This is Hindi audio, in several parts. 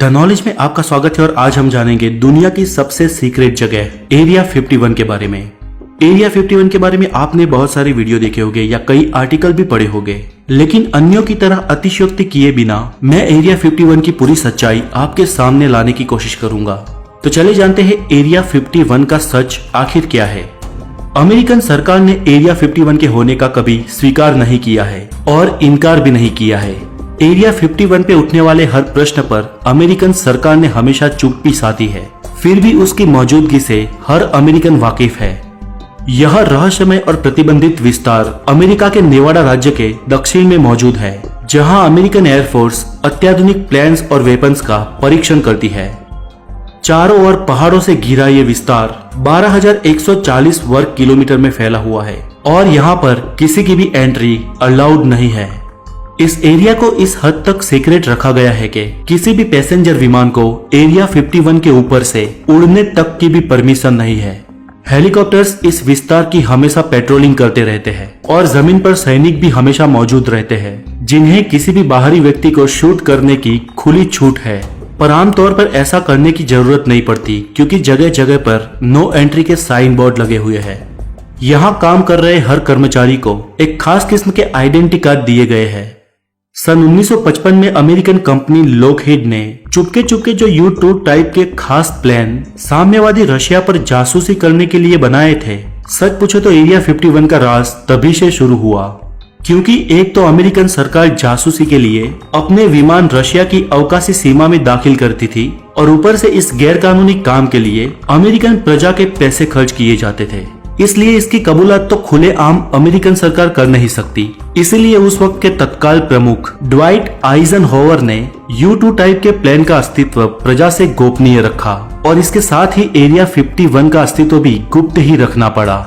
नॉलेज में आपका स्वागत है और आज हम जानेंगे दुनिया की सबसे सीक्रेट जगह एरिया 51 के बारे में। एरिया 51 के बारे में आपने बहुत सारे वीडियो देखे होंगे या कई आर्टिकल भी पढ़े होंगे, लेकिन अन्यों की तरह अतिशयोक्ति किए बिना मैं एरिया 51 की पूरी सच्चाई आपके सामने लाने की कोशिश करूंगा। तो चले जानते हैं एरिया 51 का सच आखिर क्या है। अमेरिकन सरकार ने एरिया 51 के होने का कभी स्वीकार नहीं किया है और इनकार भी नहीं किया है। एरिया 51 पे उठने वाले हर प्रश्न पर अमेरिकन सरकार ने हमेशा चुप्पी साधी है, फिर भी उसकी मौजूदगी से हर अमेरिकन वाकिफ है। यह रहस्यमय और प्रतिबंधित विस्तार अमेरिका के नेवाडा राज्य के दक्षिण में मौजूद है, जहां अमेरिकन एयरफोर्स अत्याधुनिक प्लेन्स और वेपन्स का परीक्षण करती है। चारों ओर पहाड़ों से घिरा ये विस्तार 12,140 वर्ग किलोमीटर में फैला हुआ है और यहाँ पर किसी की भी एंट्री अलाउड नहीं है। इस एरिया को इस हद तक सीक्रेट रखा गया है कि किसी भी पैसेंजर विमान को एरिया 51 के ऊपर से उड़ने तक की भी परमिशन नहीं है। हेलीकॉप्टर्स इस विस्तार की हमेशा पेट्रोलिंग करते रहते हैं और जमीन पर सैनिक भी हमेशा मौजूद रहते हैं, जिन्हें किसी भी बाहरी व्यक्ति को शूट करने की खुली छूट है। पर आमतौर पर ऐसा करने की जरूरत नहीं पड़ती, क्योंकि जगह जगह पर नो एंट्री के साइन बोर्ड लगे हुए हैं। यहाँ काम कर रहे हर कर्मचारी को एक खास किस्म के आइडेंटिटी कार्ड दिए गए हैं। सन 1955 में अमेरिकन कंपनी लॉकहीड ने चुपके जो U-2 टाइप के खास प्लान साम्यवादी रशिया पर जासूसी करने के लिए बनाए थे। सच पूछो तो एरिया 51 का राज तभी से शुरू हुआ, क्योंकि एक तो अमेरिकन सरकार जासूसी के लिए अपने विमान रशिया की अवकाशी सीमा में दाखिल करती थी और ऊपर से इस गैरकानूनी काम के लिए अमेरिकन प्रजा के पैसे खर्च किए जाते थे। इसलिए इसकी कबूलात तो खुलेआम अमेरिकन सरकार कर नहीं सकती। इसलिए उस वक्त के तत्काल प्रमुख ड्वाइट आइजनहोवर ने U-2 टाइप के प्लान का अस्तित्व प्रजा से गोपनीय रखा और इसके साथ ही एरिया 51 का अस्तित्व भी गुप्त ही रखना पड़ा।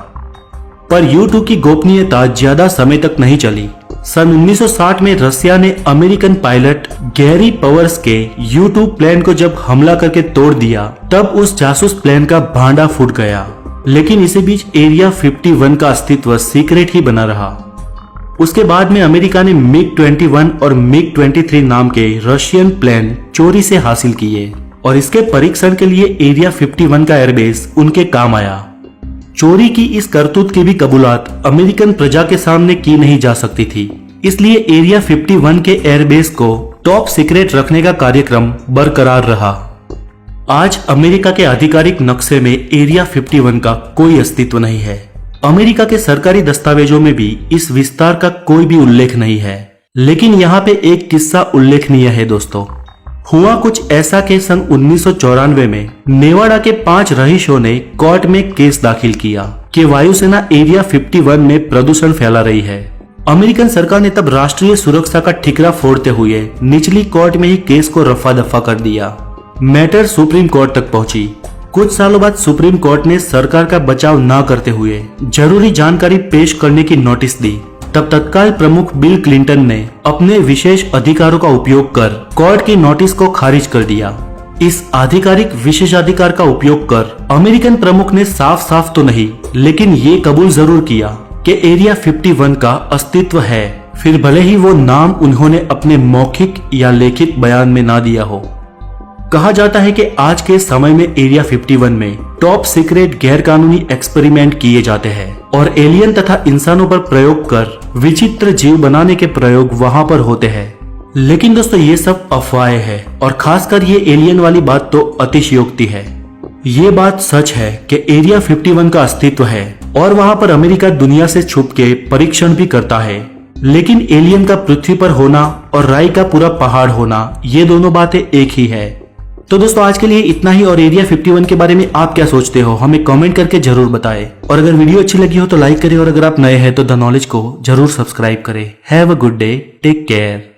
पर U-2 की गोपनीयता ज्यादा समय तक नहीं चली। सन 1960 में रशिया ने अमेरिकन पायलट गैरी पवर्स के U-2 प्लान को जब हमला करके तोड़ दिया, तब उस जासूस प्लान का भांडा फूट गया। लेकिन इसी बीच एरिया 51 का अस्तित्व सीक्रेट ही बना रहा। उसके बाद में अमेरिका ने MiG-21 और MiG-23 नाम के रशियन प्लेन चोरी से हासिल किए और इसके परीक्षण के लिए एरिया 51 का एयरबेस उनके काम आया। चोरी की इस करतूत की भी कबूलात अमेरिकन प्रजा के सामने की नहीं जा सकती थी, इसलिए एरिया 51 के एयरबेस को टॉप सीक्रेट रखने का कार्यक्रम बरकरार रहा। आज अमेरिका के आधिकारिक नक्शे में एरिया 51 का कोई अस्तित्व नहीं है। अमेरिका के सरकारी दस्तावेजों में भी इस विस्तार का कोई भी उल्लेख नहीं है। लेकिन यहाँ पे एक किस्सा उल्लेखनीय है दोस्तों। हुआ कुछ ऐसा कि सन 1994 में नेवाडा के 5 रईसों ने कोर्ट में केस दाखिल किया कि वायुसेना एरिया 51 में प्रदूषण फैला रही है। अमेरिकन सरकार ने तब राष्ट्रीय सुरक्षा का ठिकरा फोड़ते हुए निचली कोर्ट में ही केस को रफा दफा कर दिया। मैटर सुप्रीम कोर्ट तक पहुंची। कुछ सालों बाद सुप्रीम कोर्ट ने सरकार का बचाव न करते हुए जरूरी जानकारी पेश करने की नोटिस दी। तब तत्काल प्रमुख बिल क्लिंटन ने अपने विशेष अधिकारों का उपयोग कर कोर्ट की नोटिस को खारिज कर दिया। इस आधिकारिक विशेषाधिकार का उपयोग कर अमेरिकन प्रमुख ने साफ साफ तो नहीं, लेकिन ये कबूल जरूर किया कि एरिया 51 का अस्तित्व है, फिर भले ही वो नाम उन्होंने अपने मौखिक या लिखित बयान में ना दिया हो। कहा जाता है कि आज के समय में एरिया 51 में टॉप सीक्रेट गैर कानूनी एक्सपेरिमेंट किए जाते हैं और एलियन तथा इंसानों पर प्रयोग कर विचित्र जीव बनाने के प्रयोग वहां पर होते हैं। लेकिन दोस्तों ये सब अफवाहें हैं और खासकर ये एलियन वाली बात तो अतिशयोक्ति है। ये बात सच है कि एरिया 51 का अस्तित्व है और वहां पर अमेरिका दुनिया से छुप के परीक्षण भी करता है। लेकिन एलियन का पृथ्वी पर होना और राई का पूरा पहाड़ होना, ये दोनों बातें एक ही है। तो दोस्तों आज के लिए इतना ही और एरिया 51 के बारे में आप क्या सोचते हो हमें कमेंट करके जरूर बताएं। और अगर वीडियो अच्छी लगी हो तो लाइक करें और अगर आप नए हैं तो द नॉलेज को जरूर सब्सक्राइब करें। Have a good day, take care.